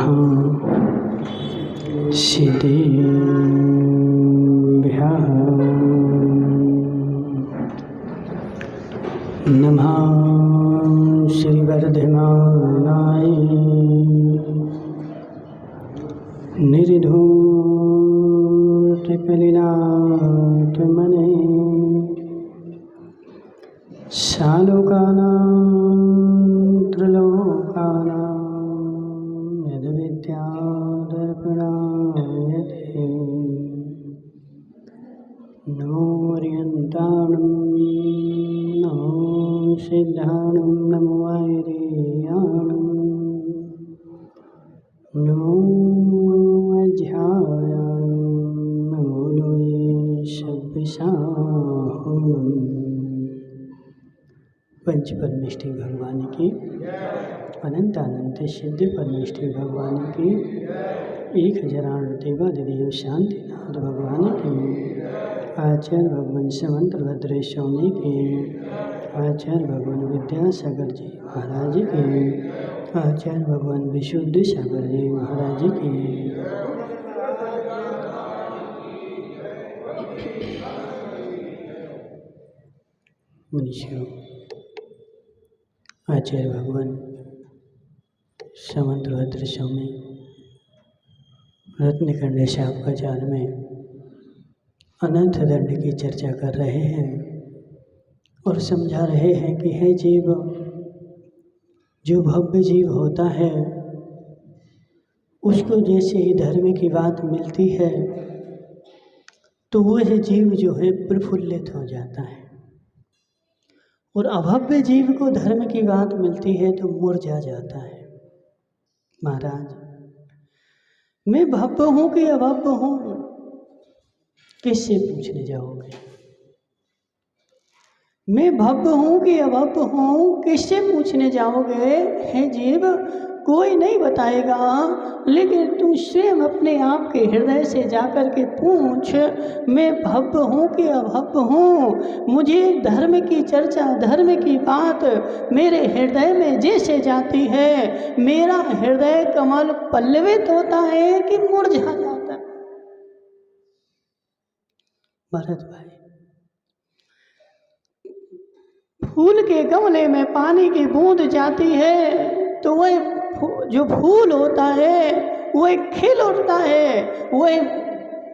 नमः सिद्धिभ्यः नमः श्रीवर्धमानाय निर्धूतकलिनाथमने सालोकानां त्रिलोकानां यद्विद्यादर्पणाय ते नमो अर्यन्ताणं नमो सिद्धाणं नमो वैरेयाणं नमो अध्यायाणं नमो लोये सब्बिसाहुणम्। पंच परमेष्ठी भगवान की, अनंत अनंत सिद्धि परमेष्ठी भगवान की, 1008 देवादिदेव शांतिनाथ भगवान की, आचार्य भगवान समंतभद्र स्वामी की, आचार्य भगवान विद्यासागर जी महाराज की, आचार्य भगवान विशुद्ध सागर जी महाराज की। मनुष्यों, आचार्य भगवान समंतभद्र स्वामी रत्नखंड शापकाचार में अनंत दंड की चर्चा कर रहे हैं और समझा रहे हैं कि है जीव, जो भव्य जीव होता है उसको जैसे ही धर्म की बात मिलती है तो वह जीव जो है प्रफुल्लित हो जाता है, और अभव्य जीव को धर्म की बात मिलती है तो मुरझा जाता है। महाराज, मैं भव्य हूँ कि अभव्य हूँ, किससे पूछने जाओगे? मैं भव्य हूँ कि अभव्य हूँ, किससे पूछने जाओगे? है जीव, कोई नहीं बताएगा, लेकिन तू स्वयं अपने आप के हृदय से जाकर के पूछ, मैं भव्य हूँ कि अभव्य हूँ? मुझे धर्म की चर्चा, धर्म की बात मेरे हृदय में जैसे जाती है, मेरा हृदय कमल पल्लवित होता है कि मुरझा जाता है? भरत भाई, फूल के गमले में पानी की बूंद जाती है तो वह जो फूल होता है वह खिल उठता है, वह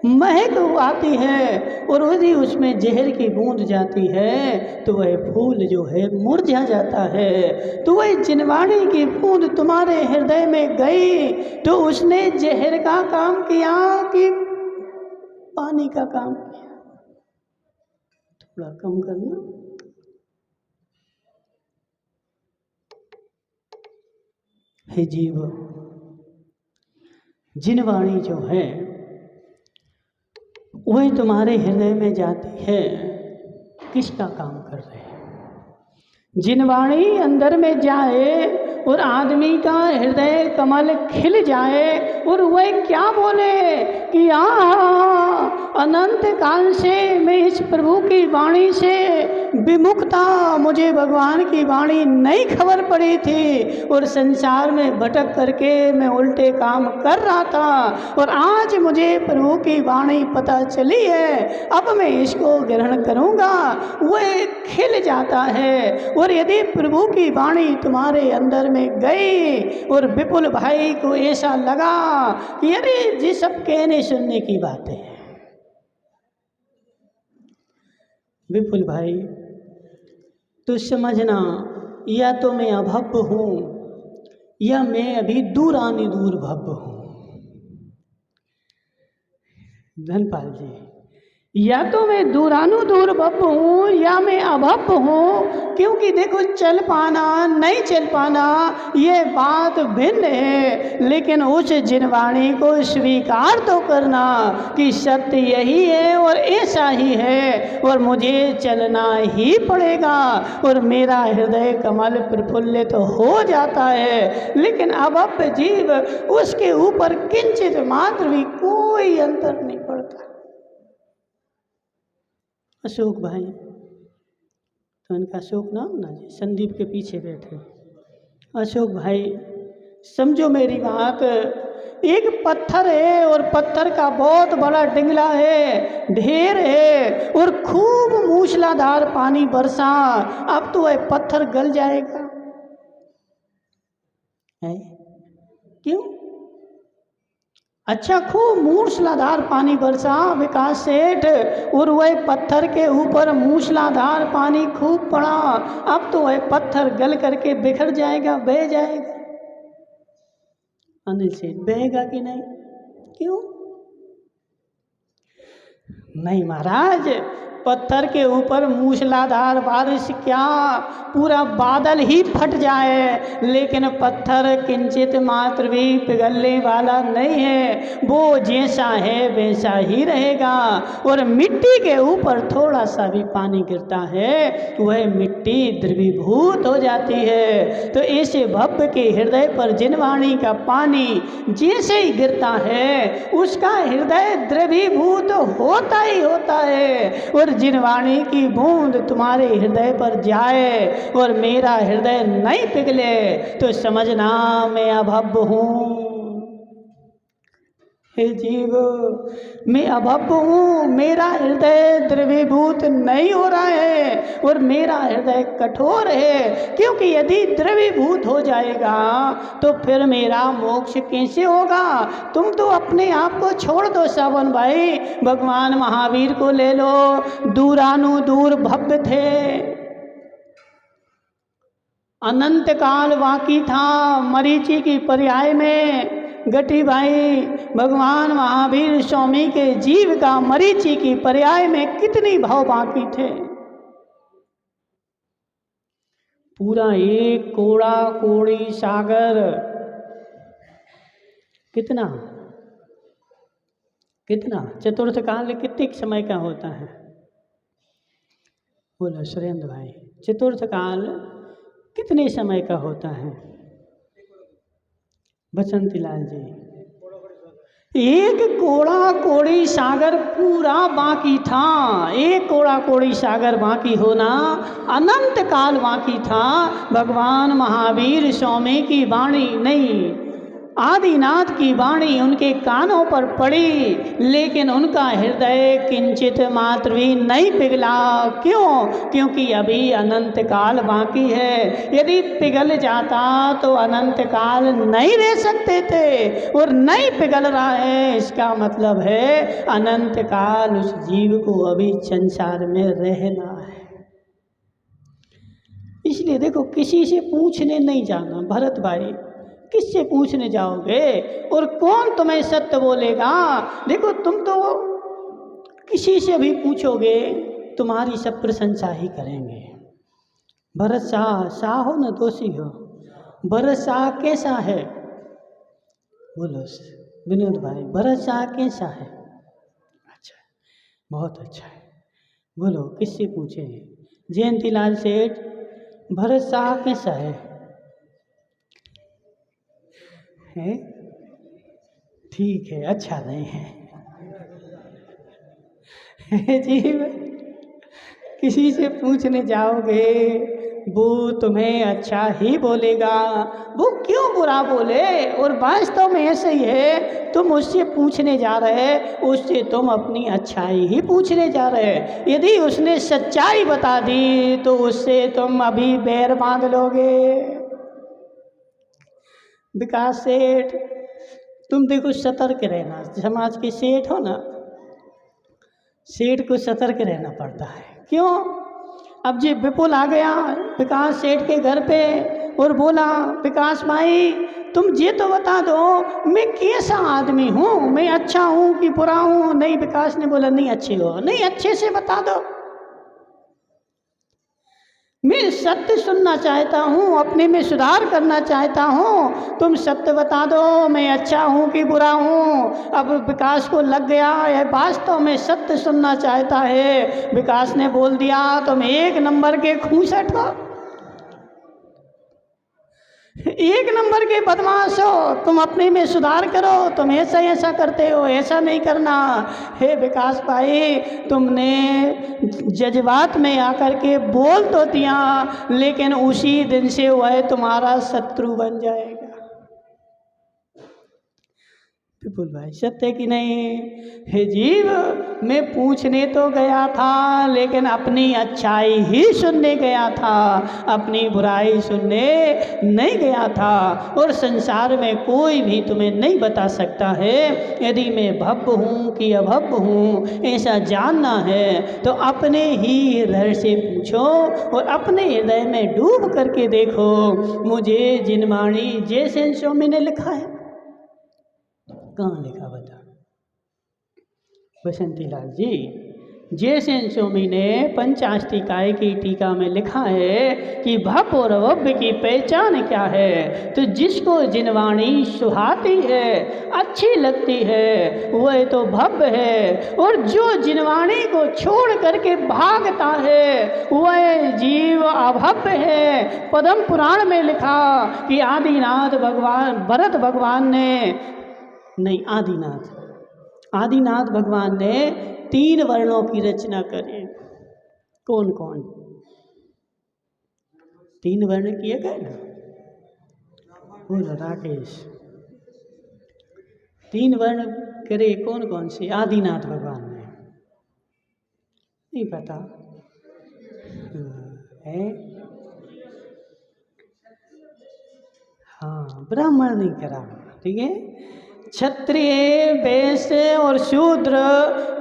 महक आती है, और यदि उसमें जहर की बूंद जाती है तो वह फूल जो है मुरझा जाता है। तो वह जिनवाणी की बूंद तुम्हारे हृदय में गई तो उसने जहर का काम किया कि पानी का काम किया? थोड़ा कम करना। हे जीव, जिनवाणी जो है वही तुम्हारे हृदय में जाती है, किसका काम कर रहे हैं? जिनवाणी अंदर में जाए और आदमी का हृदय कमल खिल जाए और वह क्या बोले कि अनंत काल से मैं इस प्रभु की वाणी से विमुख था, मुझे भगवान की वाणी नहीं खबर पड़ी थी और संसार में भटक करके मैं उल्टे काम कर रहा था, और आज मुझे प्रभु की वाणी पता चली है, अब मैं इसको ग्रहण करूँगा। वह खिल जाता है। और यदि प्रभु की वाणी तुम्हारे अंदर में गई और विपुल भाई को ऐसा लगा कि अरे ये सब कहने सुनने की बातें हैं, विपुल भाई तो समझना, या तो मैं अभव्य हूँ या मैं अभी दूरानी दूर भव्य हूँ। धनपाल जी, या तो मैं दूरानुदूर भव्य हूँ या मैं अभव्य हूँ, क्योंकि देखो चल पाना नहीं चल पाना ये बात भिन्न है, लेकिन उस जिनवाणी को स्वीकार तो करना कि सत्य यही है और ऐसा ही है और मुझे चलना ही पड़ेगा। और मेरा हृदय कमल प्रफुल्लित तो हो जाता है, लेकिन अभव्य जीव उसके ऊपर किंचित मात्र भी कोई अंतर नहीं पड़ता। अशोक भाई, तो इनका अशोक नाम ना जी, संदीप के पीछे बैठे अशोक भाई, समझो मेरी बात, एक पत्थर है और पत्थर का बहुत बड़ा डिंगला है, ढेर है, और खूब मूसलाधार पानी बरसा, अब तो वह पत्थर गल जाएगा है? क्यों? अच्छा, खूब मूसलाधार पानी बरसा विकास सेठ, और वह पत्थर के ऊपर मूसलाधार पानी खूब पड़ा, अब तो वह पत्थर गल करके बिखर जाएगा, बह जाएगा। अनिल सेठ, बहेगा कि नहीं? क्यों? नहीं महाराज, पत्थर के ऊपर मूसलाधार बारिश क्या, पूरा बादल ही फट जाए, लेकिन पत्थर किंचित मात्र भी पिघलने वाला नहीं है, वो जैसा है वैसा ही रहेगा। और मिट्टी के ऊपर थोड़ा सा भी पानी गिरता है, वह मिट्टी द्रवीभूत हो जाती है। तो ऐसे भव्य के हृदय पर जिनवाणी का पानी जैसे ही गिरता है, उसका हृदय द्रवीभूत होता ही होता है। और जिनवाणी की बूंद तुम्हारे हृदय पर जाए और मेरा हृदय नहीं पिघले, तो समझना मैं अभव्य हूँ। हे जीव, मैं अभव्य हूँ, मेरा हृदय द्रवीभूत नहीं हो रहा है और मेरा हृदय कठोर है, क्योंकि यदि द्रवीभूत हो जाएगा तो फिर मेरा मोक्ष कैसे होगा? तुम तो अपने आप को छोड़ दो सावन भाई, भगवान महावीर को ले लो, दूरानुदूर भव्य थे, अनंत काल बाकी था, मरीचि की पर्याय में गटी भाई, भगवान महावीर स्वामी के जीव का मरीचि की पर्याय में कितनी भाव बाकी थे। पूरा एक कोड़ा कोड़ी सागर, कितना कितना चतुर्थ काल कितने समय का होता है? बोलो सुरेंद्र भाई, चतुर्थ काल कितने समय का होता है? बसंती लाल जी, एक कोड़ा कोड़ी सागर पूरा बाकी था, एक कोड़ा कोड़ी सागर बाकी होना अनंत काल बाकी था। भगवान महावीर स्वामी की वाणी नहीं, आदिनाथ की वाणी उनके कानों पर पड़ी, लेकिन उनका हृदय किंचित मात्र भी नहीं पिघला। क्यों? क्योंकि अभी अनंत काल बाकी है। यदि पिघल जाता तो अनंत काल नहीं रह सकते थे, और नहीं पिघल रहा है, इसका मतलब है अनंत काल उस जीव को अभी संसार में रहना है। इसलिए देखो, किसी से पूछने नहीं जाना भरत भाई, किससे पूछने जाओगे? और कौन तुम्हें सत्य बोलेगा? देखो, तुम तो किसी से भी पूछोगे तुम्हारी सब प्रशंसा ही करेंगे। भरत शाह, शाह हो न दोषी हो, भरत शाह कैसा है? बोलो विनोद भाई, भरत शाह कैसा है? अच्छा, बहुत अच्छा है। बोलो किससे पूछे? जयंतीलाल सेठ, भरत शाह कैसा है? ठीक है, अच्छा नहीं है। जीव, किसी से पूछने जाओगे वो तुम्हें अच्छा ही बोलेगा, वो क्यों बुरा बोले? और वास्तव में ऐसे ही है, तुम उससे पूछने जा रहे, उससे तुम अपनी अच्छाई ही पूछने जा रहे। यदि उसने सच्चाई बता दी तो उससे तुम अभी बैर बांध लोगे। विकास सेठ, तुम देखो सतर्क रहना, समाज के सेठ हो ना, सेठ को सतर्क रहना पड़ता है। क्यों? अब जी विपुल आ गया विकास सेठ के घर पे और बोला, विकास भाई तुम ये तो बता दो मैं कैसा आदमी हूँ, मैं अच्छा हूँ कि बुरा हूँ? नहीं, विकास ने बोला नहीं अच्छे हो। नहीं, अच्छे से बता दो, मैं सत्य सुनना चाहता हूँ, अपने में सुधार करना चाहता हूँ, तुम सत्य बता दो मैं अच्छा हूँ कि बुरा हूँ। अब विकास को लग गया है वास्तव में सत्य सुनना चाहता है। विकास ने बोल दिया तुम एक नंबर के खूंसट हो, एक नंबर के बदमाश हो, तुम अपने में सुधार करो, तुम ऐसा ऐसा करते हो, ऐसा नहीं करना। हे विकास भाई, तुमने जज्बात में आकर के बोल तो दिया, लेकिन उसी दिन से वह तुम्हारा शत्रु बन जाएगा। विपुल भाई सत्य कि नहीं? हे जीव, मैं पूछने तो गया था लेकिन अपनी अच्छाई ही सुनने गया था, अपनी बुराई सुनने नहीं गया था। और संसार में कोई भी तुम्हें नहीं बता सकता है यदि मैं भव्य हूँ कि अभव्य हूँ। ऐसा जानना है तो अपने ही हृदय से पूछो और अपने हृदय में डूब करके देखो। मुझे जिनवाणी जैसे स्वामी ने लिखा है, कहाँ लिखा बता? बसंती लाल जी, जैसे स्वामी ने पंचाष्टिकाय की टीका में लिखा है कि भव्य और अभव्य की पहचान क्या है, तो जिसको जिनवाणी सुहाती है, अच्छी लगती है, वह तो भव्य है। और जो जिनवाणी को छोड़ करके भागता है वह जीव अभव्य है। पद्म पुराण में लिखा कि आदिनाथ भगवान भरत भगवान ने नहीं आदिनाथ भगवान ने 3 वर्णों की रचना करी। कौन कौन? 3 वर्ण किए गए ना? बोलो राकेश, 3 वर्ण करे कौन कौन से? आदिनाथ भगवान ने, नहीं पता है? हाँ, ब्राह्मण नहीं करा, ठीक है। क्षत्रिय, वैश्य और शूद्र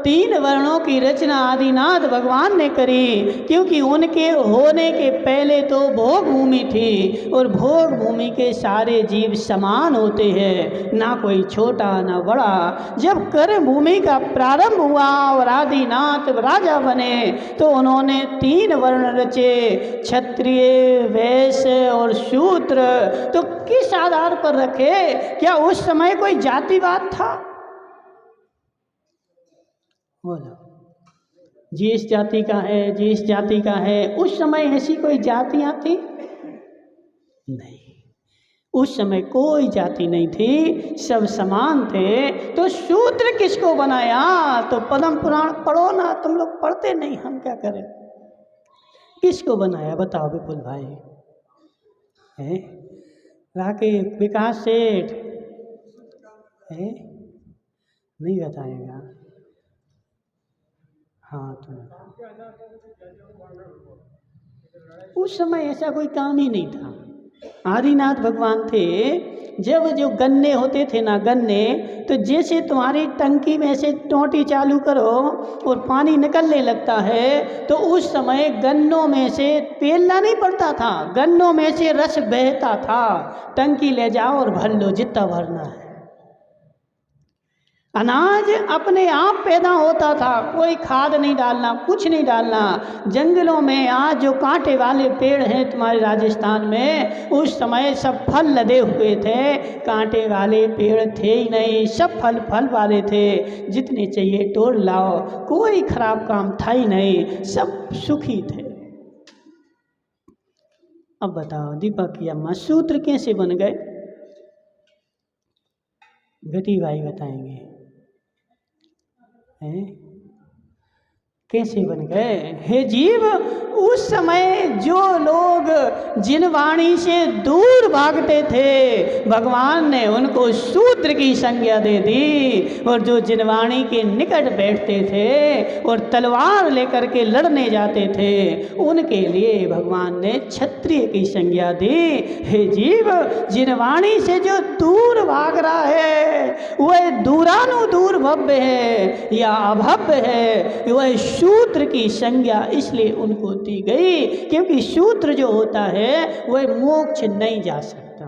3 वर्णों की रचना आदिनाथ भगवान ने करी, क्योंकि उनके होने के पहले तो भोग भूमि थी और भोग भूमि के सारे जीव समान होते हैं, ना कोई छोटा ना बड़ा। जब कर्म भूमि का प्रारंभ हुआ और आदिनाथ राजा बने तो उन्होंने 3 वर्ण रचे, क्षत्रिय, वैश्य और शूद्र। तो किस आधार पर रखे? क्या उस समय कोई जातिवाद था? बोलो, जिस जाति का है जिस जाति का है। उस समय ऐसी कोई जातियां थी? नहीं, उस समय कोई जाति नहीं थी, सब समान थे। तो शूद्र किसको बनाया? तो पद्म पुराण पढ़ो ना, तुम लोग पढ़ते नहीं, हम क्या करें। किसको बनाया बताओ विपुल भाई? है राकेश, विकास सेठ है? नहीं बताएगा। हाँ, तो उस समय ऐसा कोई काम ही नहीं था। आदिनाथ भगवान थे, जब जो गन्ने होते थे ना, गन्ने, तो जैसे तुम्हारी टंकी में से टोंटी चालू करो और पानी निकलने लगता है, तो उस समय गन्नों में से पेलना नहीं पड़ता था, गन्नों में से रस बहता था। टंकी ले जाओ और भर लो जितना भरना है। अनाज अपने आप पैदा होता था, कोई खाद नहीं डालना, कुछ नहीं डालना। जंगलों में आज जो कांटे वाले पेड़ हैं तुम्हारे राजस्थान में, उस समय सब फल लदे हुए थे, कांटे वाले पेड़ थे ही नहीं, सब फल वाले थे। जितने चाहिए तोड़ लाओ, कोई खराब काम था ही नहीं, सब सुखी थे। अब बताओ दीपक या सूत्र कैसे बन गए? घटी भाई बताएंगे हैं? कैसे बन गए? हे जीव, उस समय जो लोग जिनवाणी से दूर भागते थे, भगवान ने उनको शूद्र की संज्ञा दे दी। और जो जिनवाणी के निकट बैठते थे और तलवार लेकर के लड़ने जाते थे, उनके लिए भगवान ने क्षत्रिय की संज्ञा दी। हे जीव, जिनवाणी से जो दूर भाग रहा है वह दूरानुदूर भव्य है या अभव्य है, वह शूद्र की संज्ञा इसलिए उनको दी गई क्योंकि शूद्र जो होता है वह मोक्ष नहीं जा सकता।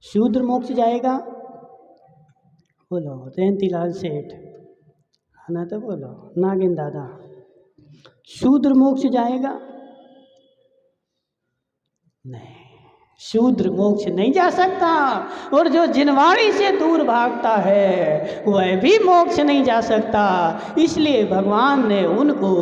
शूद्र मोक्ष जाएगा? बोलो जयंतीलाल सेठ, है ना? तो बोलो नागिन दादा, शूद्र मोक्ष जाएगा? नहीं, शूद्र मोक्ष नहीं जा सकता। और जो जिनवाणी से दूर भागता है वह भी मोक्ष नहीं जा सकता, इसलिए भगवान ने उनको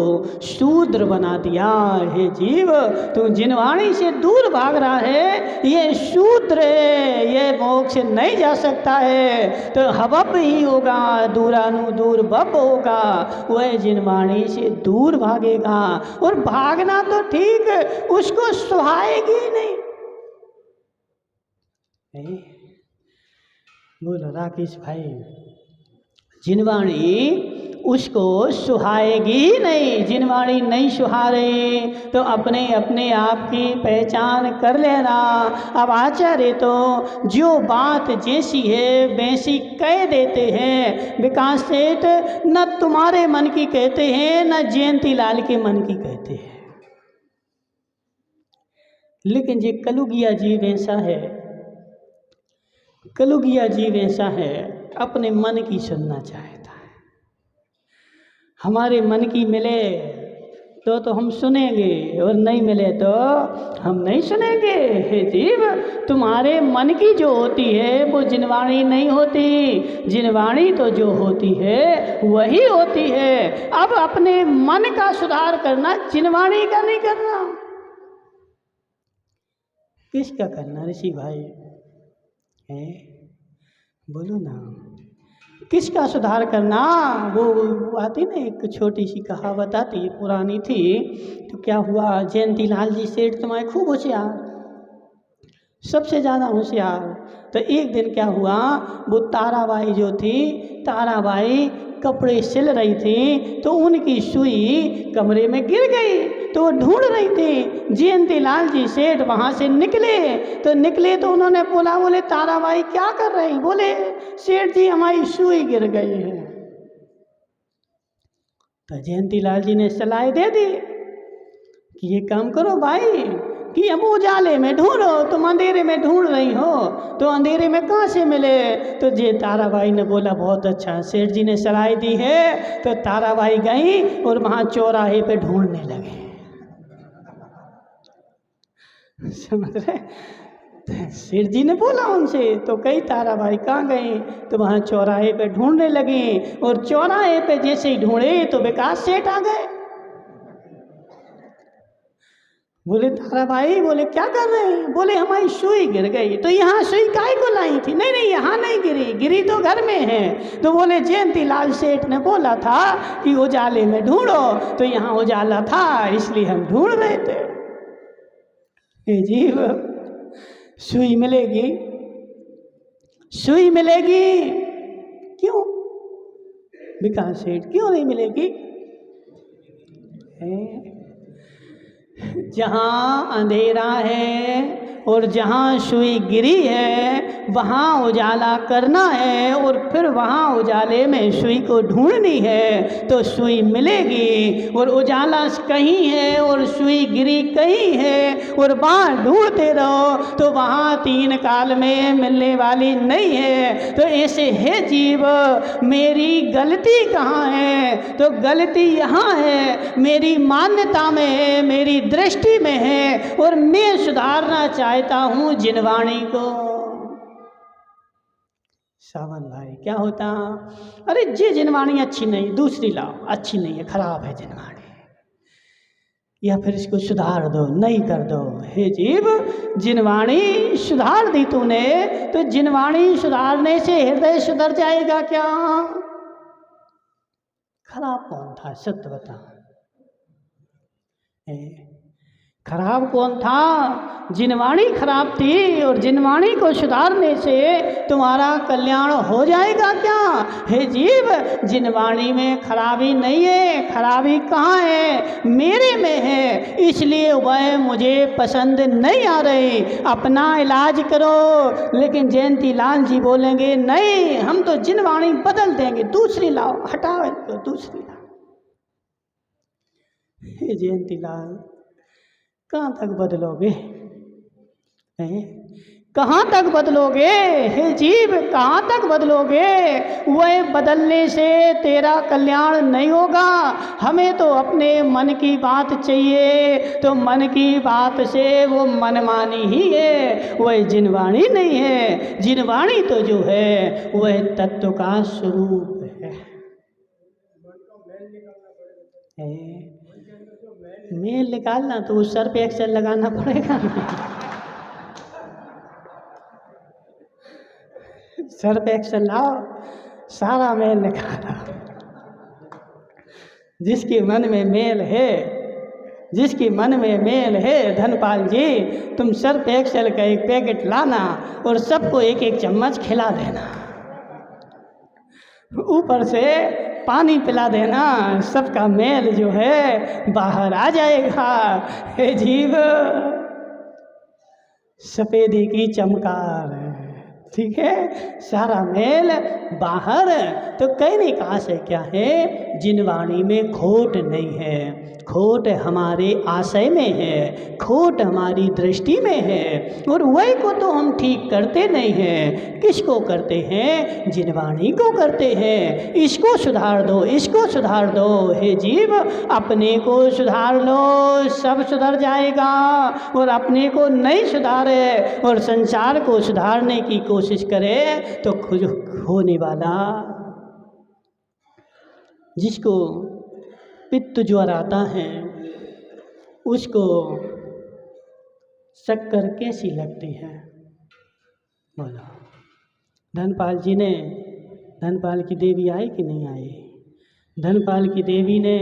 शूद्र बना दिया। हे जीव, तू जिनवाणी से दूर भाग रहा है, ये शूद्र है, ये मोक्ष नहीं जा सकता है, तो हबब ही होगा, दूरानुदूर बब होगा, वह जिनवाणी से दूर भागेगा। और भागना तो ठीक, उसको सुहाएगी नहीं। बोलो राकेश भाई, जिनवाणी उसको सुहाएगी नहीं, जिनवाणी नहीं सुहा रही तो अपने अपने आप की पहचान कर लेना। अब आचार्य तो जो बात जैसी है वैसी कह देते हैं। विकास सेठ न तुम्हारे मन की कहते हैं न जयंती लाल के मन की कहते हैं, लेकिन ये कलुगिया जीव ऐसा है, कलुगिया जीव ऐसा है, अपने मन की सुनना चाहता है। हमारे मन की मिले तो हम सुनेंगे और नहीं मिले तो हम नहीं सुनेंगे। हे जीव, तुम्हारे मन की जो होती है वो जिनवाणी नहीं होती, जिनवाणी तो जो होती है वही होती है। अब अपने मन का सुधार करना, जिनवाणी का नहीं करना। किसका करना ऋषि भाई है? बोलो ना, किसका सुधार करना? वो आती ना, एक छोटी सी कहावत आती, पुरानी थी। तो क्या हुआ, जयंती लाल जी सेठ तुम्हारे खूब होशियार, सबसे ज़्यादा होशियार। तो एक दिन क्या हुआ, वो ताराबाई जो थी, ताराबाई कपड़े सिल रही थी तो उनकी सुई कमरे में गिर गई, तो वो ढूंढ रही थी। जयंती लाल जी सेठ वहाँ से निकले तो उन्होंने बोला, बोले ताराबाई क्या कर रही? बोले सेठ जी हमारी सुई गिर गई है। तो जयंती लाल जी ने सलाह दे दी कि ये काम करो भाई कि अब उजाले में ढूंढो, तुम अंधेरे में ढूंढ रही हो तो अंधेरे में कहाँ से मिले? तो जे ताराबाई ने बोला बहुत अच्छा, सेठ जी ने सलाह दी है। तो ताराबाई गई और वहाँ चौराहे पे ढूंढने लगे। समझ रहे? सेठ जी ने बोला उनसे, तो कई ताराबाई कहाँ गई? तो वहाँ चौराहे पे ढूंढने लगी, और चौराहे पे जैसे ही ढूंढे तो विकास सेठ आ गए। बोले ताराबाई, बोले क्या कर रहे हैं? बोले हमारी सुई गिर गई। तो यहाँ सुई काहे को लाई थी? नहीं नहीं, यहाँ नहीं गिरी, गिरी तो घर में है। तो बोले जयंती लाल सेठ ने बोला था कि उजाले में ढूंढो, तो यहाँ उजाला था इसलिए हम ढूंढ रहे थे। ये जीव, सुई मिलेगी, सुई मिलेगी क्यों? विकास सेठ क्यों नहीं मिलेगी? जहाँ अंधेरा है और जहाँ सुई गिरी है वहाँ उजाला करना है, और फिर वहाँ उजाले में सुई को ढूंढनी है तो सुई मिलेगी। और उजाला कहीं है और सुई गिरी कहीं है, और वहाँ ढूंढते रहो तो वहाँ तीन काल में मिलने वाली नहीं है। तो ऐसे है जीव, मेरी गलती कहाँ है? तो गलती यहाँ है, मेरी मान्यता में है, मेरी दृष्टि में है, और मैं सुधारना चाहता हूँ जिनवाणी को। सावन भाई क्या होता? अरे ये जिनवाणी अच्छी नहीं, दूसरी लाओ, अच्छी नहीं है, खराब है जिनवाणी, या फिर इसको सुधार दो, नहीं कर दो। हे जीव, जिनवाणी सुधार दी तूने तो जिनवाणी सुधारने से हृदय सुधर जाएगा क्या? खराब कौन था? सत्य बता, खराब कौन था? जिनवाणी खराब थी, और जिनवाणी को सुधारने से तुम्हारा कल्याण हो जाएगा क्या? हे जीव, जिनवाणी में खराबी नहीं है, खराबी कहाँ है? मेरे में है, इसलिए वह मुझे पसंद नहीं आ रही। अपना इलाज करो। लेकिन जयंती लाल जी बोलेंगे नहीं, हम तो जिनवाणी बदल देंगे, दूसरी लाओ, हटाओ तो दूसरी लाओ। हे जयंती लाल, कहाँ तक बदलोगे? कहाँ तक बदलोगे? हे जीव, कहाँ तक बदलोगे? वह बदलने से तेरा कल्याण नहीं होगा। हमें तो अपने मन की बात चाहिए, तो मन की बात से वो मनमानी ही है, वह जिनवाणी नहीं है। जिनवाणी तो जो है वह तत्व का स्वरूप है। मेल निकालना तो उस सर पे एक्सेल लगाना पड़ेगा। सर पे एक्सेल लाओ, सारा मेल निकालो। जिसके मन में मेल है, जिसके मन में मेल है, धनपाल जी तुम सर पे एक्सेल का एक पैकेट लाना और सबको एक एक चम्मच खिला देना। ऊपर से पानी पिला देना, सबका मैल जो है बाहर आ जाएगा। हे जीव, सफेदी की चमकार, ठीक है, सारा मैल बाहर। तो कहने का आशय क्या है? जिनवाणी में खोट नहीं है, खोट हमारे आशय में है, खोट हमारी दृष्टि में है, और वही को तो हम ठीक करते नहीं हैं। किसको करते हैं? जिनवाणी को करते हैं। इसको सुधार दो, इसको सुधार दो। हे जीव, अपने को सुधार लो, सब सुधर जाएगा। और अपने को नहीं सुधारे और संसार को सुधारने की कोशिश करे तो खुद होने वाला। जिसको पित्त ज्वर आता है उसको शक्कर कैसी लगती है? बोलो। धनपाल जी ने, धनपाल की देवी आई कि नहीं आई? धनपाल की देवी ने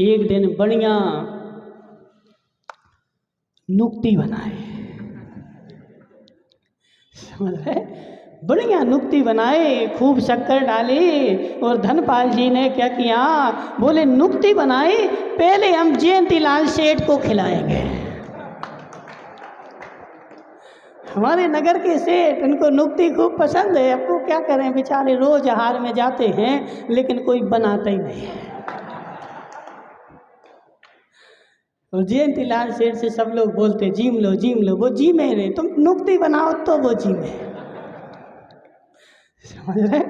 एक दिन बढ़िया नुक्ति बनाए, समझ रहे? बढ़िया नुक्ति बनाए, खूब शक्कर डाली। और धनपाल जी ने क्या किया? बोले नुक्ति बनाई, पहले हम जयंतीलाल सेठ को खिलाएंगे। हमारे नगर के सेठ, उनको नुक्ति खूब पसंद है। अब तो क्या करें, बेचारे रोज आहार में जाते हैं लेकिन कोई बनाता ही नहीं है। और जयंतीलाल सेठ से सब लोग बोलते जीम लो जीम लो, वो जी में रहे, तुम नुक्ति बनाओ तो वो जी में, समझ रहे?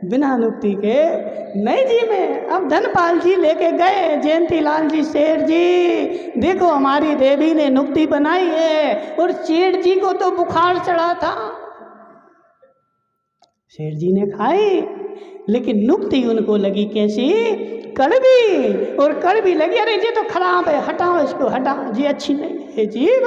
बिना नुक्ति के नहीं जी में। अब धनपाल जी लेके गए, जयंतीलाल जी, सेठ जी देखो हमारी देवी ने नुक्ति बनाई है। और सेठ जी को तो बुखार चढ़ा था, सेठ जी ने खाई लेकिन नुक्ति उनको लगी कैसी? कड़वी। और कड़वी लगी, अरे ये तो खराब है, हटाओ इसको, हटाओ जी, अच्छी नहीं है। जीव,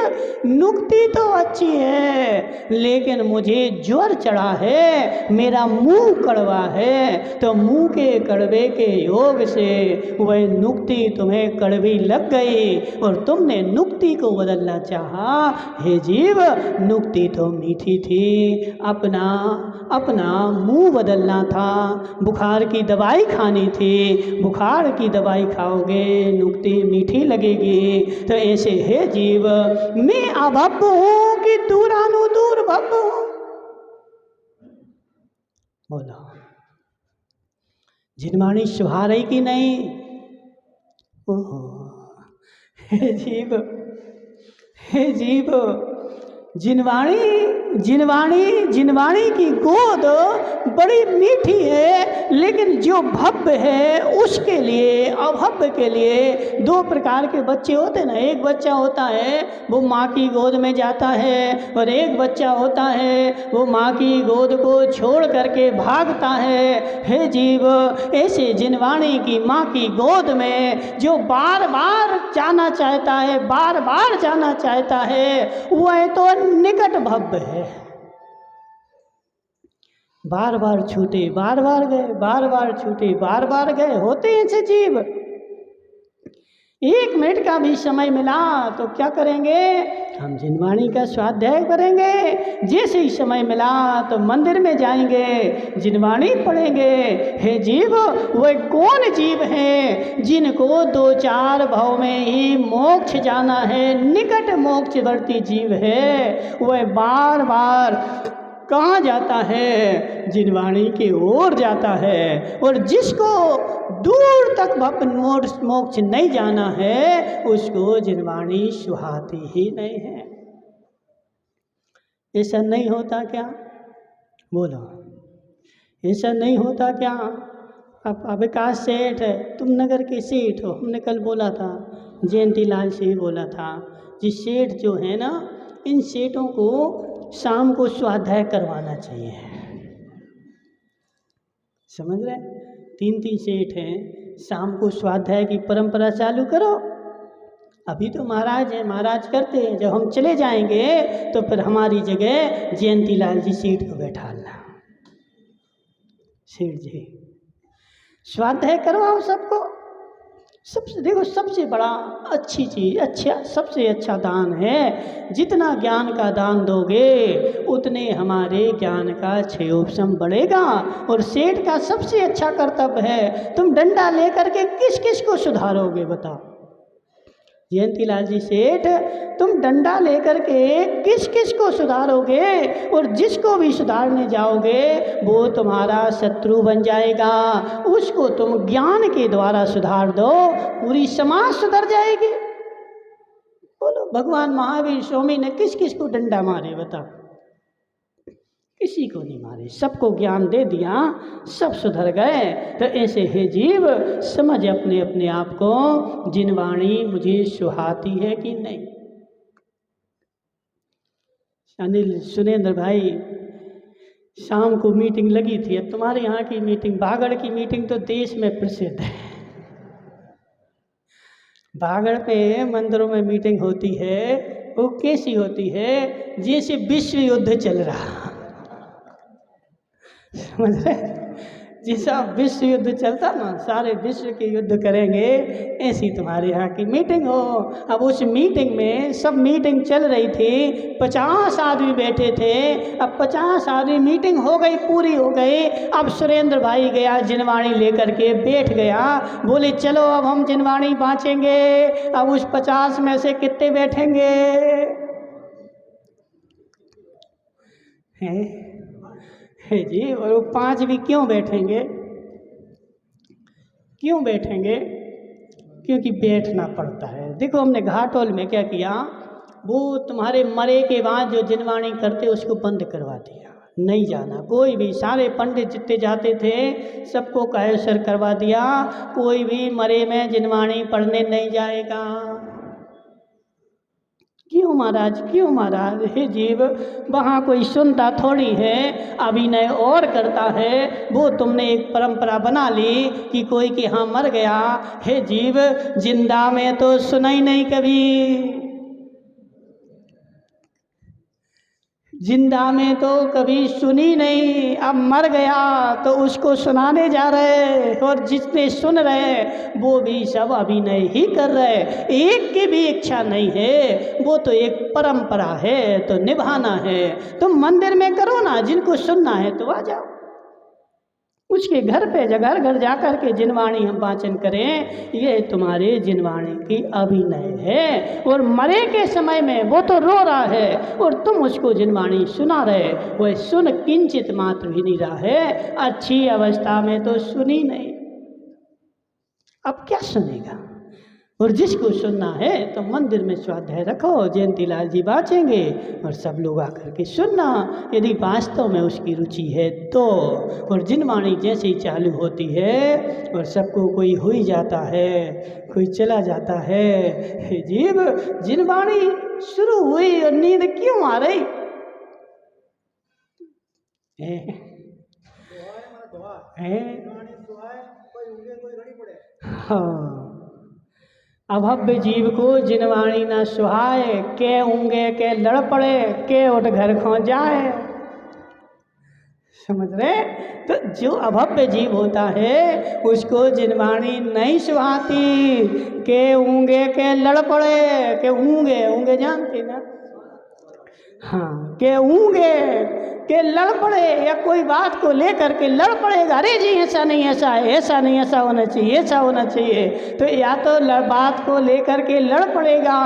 नुक्ति तो अच्छी है लेकिन मुझे ज्वर चढ़ा है, मेरा मुंह कड़वा है, तो मुंह के कड़वे के योग से वह नुक्ति तुम्हें कड़वी लग गई और तुमने नुक्ति को बदलना चाहा। हे जीव, नुक्ति तो मीठी थी, अपना अपना मुंह बदलना था। बुखार की दवाई खानी थी, बुखार की दवाई खाओगे नुक्ति मीठी लगेगी। तो ऐसे हे जीव, मैं अभव्य हूँ कि दूरानु दूर भव्य हूँ? बोलो। जिनवाणी सुहा रही कि नहीं? ओहो, हे जीव, हे जीव, जिनवाणी जिनवाणी जिनवाणी की गोद बड़ी मीठी है, लेकिन जो भव्य है उसके लिए, अभव्य के लिए दो प्रकार के बच्चे होते हैं ना। एक बच्चा होता है वो माँ की गोद में जाता है, और एक बच्चा होता है वो माँ की गोद को छोड़ करके भागता है। हे जीव, ऐसे जिनवाणी की माँ की गोद में जो बार बार जाना चाहता है, बार बार जाना चाहता है, वह तो निकट भव्य है। बार बार छूटे, बार बार गए, बार बार छूटे, बार बार गए, होते हैं ऐसे जीव। एक मिनट का भी समय मिला तो क्या करेंगे? हम जिनवाणी का स्वाध्याय करेंगे। जैसे ही समय मिला तो मंदिर में जाएंगे, जिनवाणी पढ़ेंगे। हे जीव, वह कौन जीव है जिनको दो चार भाव में ही मोक्ष जाना है, निकट मोक्षवर्ती जीव है, वह बार बार कहाँ जाता है? जिनवाणी की ओर जाता है। और जिसको दूर तक मोक्ष नहीं जाना है उसको जिनवाणी सुहाती ही नहीं है। ऐसा नहीं होता क्या? बोलो, ऐसा नहीं होता क्या? अब विकास सेठ है, तुम नगर के सेठ हो, हमने कल बोला था, जयंतीलाल से ही बोला था, जिस सेठ जो है ना, इन सेठों को शाम को स्वाध्याय करवाना चाहिए। समझ रहे? 3-3 सेठ हैं, शाम को स्वाध्याय की परंपरा चालू करो। अभी तो महाराज है, महाराज करते हैं, जब हम चले जाएंगे तो फिर हमारी जगह जयंतीलाल जी सेठ को बैठाना। सेठ जी स्वाध्याय करवाओ सबको, सबसे देखो, सबसे बड़ा अच्छी चीज़, अच्छा सबसे अच्छा दान है। जितना ज्ञान का दान दोगे उतने हमारे ज्ञान का क्षयोपशम बढ़ेगा। और सेठ का सबसे अच्छा कर्तव्य है, तुम डंडा लेकर के किस किस को सुधारोगे बताओ। जयंतीलाल जी सेठ, तुम डंडा लेकर के किस किस को सुधारोगे, और जिसको भी सुधारने जाओगे वो तुम्हारा शत्रु बन जाएगा। उसको तुम ज्ञान के द्वारा सुधार दो, पूरी समाज सुधर जाएगी। बोलो, भगवान महावीर स्वामी ने किस किस को डंडा मारे बताओ? किसी को नहीं मारे, सबको ज्ञान दे दिया, सब सुधर गए। तो ऐसे हे जीव, समझ अपने अपने आप को, जिनवाणी मुझे सुहाती है कि नहीं। अनिल सुरेंद्र भाई, शाम को मीटिंग लगी थी। अब तुम्हारे यहाँ की मीटिंग, बागड़ की मीटिंग तो देश में प्रसिद्ध है। बागड़ पे मंदिरों में मीटिंग होती है, वो कैसी होती है, जैसे विश्व युद्ध चल रहा, समझ रहे? जैसा विश्व युद्ध चलता ना, सारे विश्व के युद्ध करेंगे, ऐसी तुम्हारे यहाँ की मीटिंग हो। अब उस मीटिंग में सब मीटिंग चल रही थी, 50 आदमी बैठे थे। अब 50 आदमी, मीटिंग हो गई, पूरी हो गई। अब सुरेंद्र भाई गया, जिनवाणी लेकर के बैठ गया, बोले चलो अब हम जिनवाणी बाँचेंगे। अब उस 50 में से कितने बैठेंगे? हैं जी। और वो 5 भी क्यों बैठेंगे? क्यों बैठेंगे? क्योंकि बैठना पड़ता है। देखो, हमने घाटोल में क्या किया, वो तुम्हारे मरे के बाद जो जिनवाणी करते उसको बंद करवा दिया, नहीं जाना कोई भी। सारे पंडित जितने जाते थे सबको कैंसर करवा दिया, कोई भी मरे में जिनवाणी पढ़ने नहीं जाएगा। क्यों महाराज, क्यों महाराज? हे जीव, वहाँ कोई सुनता थोड़ी है, अभिनय और करता है। वो तुमने एक परंपरा बना ली कि कोई के यहाँ मर गया। हे जीव, जिंदा में तो सुना ही नहीं कभी, जिंदा में तो कभी सुनी नहीं, अब मर गया तो उसको सुनाने जा रहे। और जितने सुन रहे वो भी सब अभिनय ही कर रहे, एक की भी इच्छा नहीं है। वो तो एक परंपरा है, तो निभाना है। तुम मंदिर में करो ना, जिनको सुनना है तो आ जाओ। उसके घर पे घर घर जा कर के जिनवाणी हम वाचन करें, ये तुम्हारे जिनवाणी की अभिनय है। और मरे के समय में वो तो रो रहा है और तुम उसको जिनवाणी सुना रहे, वो सुन किंचित मात्र भी नहीं रहा है, अच्छी अवस्था में तो सुनी नहीं, अब क्या सुनेगा? और जिसको सुनना है तो मंदिर में स्वाध्याय रखो, जयंतीलाल जी बाँचेंगे और सब लोग आकर के सुनना, यदि वास्तव में उसकी रुचि है तो। और जिनवाणी जैसे ही चालू होती है और सबको कोई हो ही जाता है, कोई चला जाता है। हे जीव, जिनवाणी शुरू हुई और नींद क्यों आ रही? हाँ, अभव्य जीव को जिनवाणी न सुहाए, के ऊँगे के लड़ पड़े, के उठ घर खो जाए। समझ रहे? तो जो अभव्य जीव होता है उसको जिनवाणी नहीं सुहाती, के ऊँगे के लड़ पड़े। के ऊँगे, ऊँगे जानते ना? हाँ, के ऊँगे के लड़ पड़े, या कोई बात को लेकर के लड़ पड़ेगा, अरे जी ऐसा नहीं, ऐसा है, ऐसा नहीं, ऐसा होना चाहिए, ऐसा होना चाहिए। तो या तो बात को लेकर के लड़ पड़ेगा,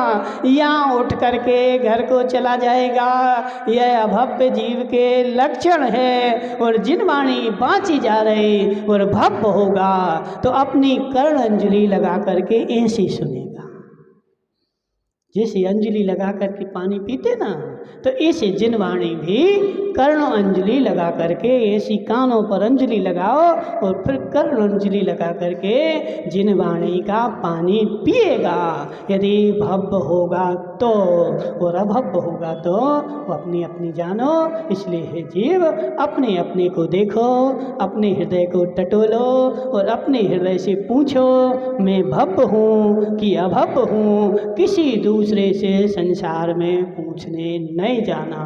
या उठ करके घर को चला जाएगा। यह अभव्य जीव के लक्षण है। और जिनवाणी बाँची जा रही और भव्य होगा तो अपनी कर्ण अंजलि लगा करके ऐसी सुनेगा। जैसे अंजलि लगा करके पानी पीते ना, तो ऐसे जिनवाणी भी कर्ण अंजलि लगा करके, ऐसी कानों पर अंजलि लगाओ और फिर कर्ण अंजलि लगा करके जिनवाणी का पानी पिएगा। यदि भव्य होगा तो, और अभव्य होगा तो वो अपनी अपनी जानो। इसलिए हे जीव, अपने अपने को देखो, अपने हृदय को टटोलो और अपने हृदय से पूछो, मैं भव्य हूँ कि अभव्य हूँ? किसी दूसरे से संसार में पूछने नहीं जाना।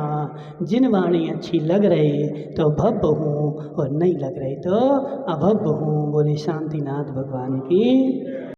जिनवाणी अच्छी लग रही तो भव्य हूँ, और नहीं लग रही तो अभव्य हूँ। बोले शांतिनाथ भगवान की।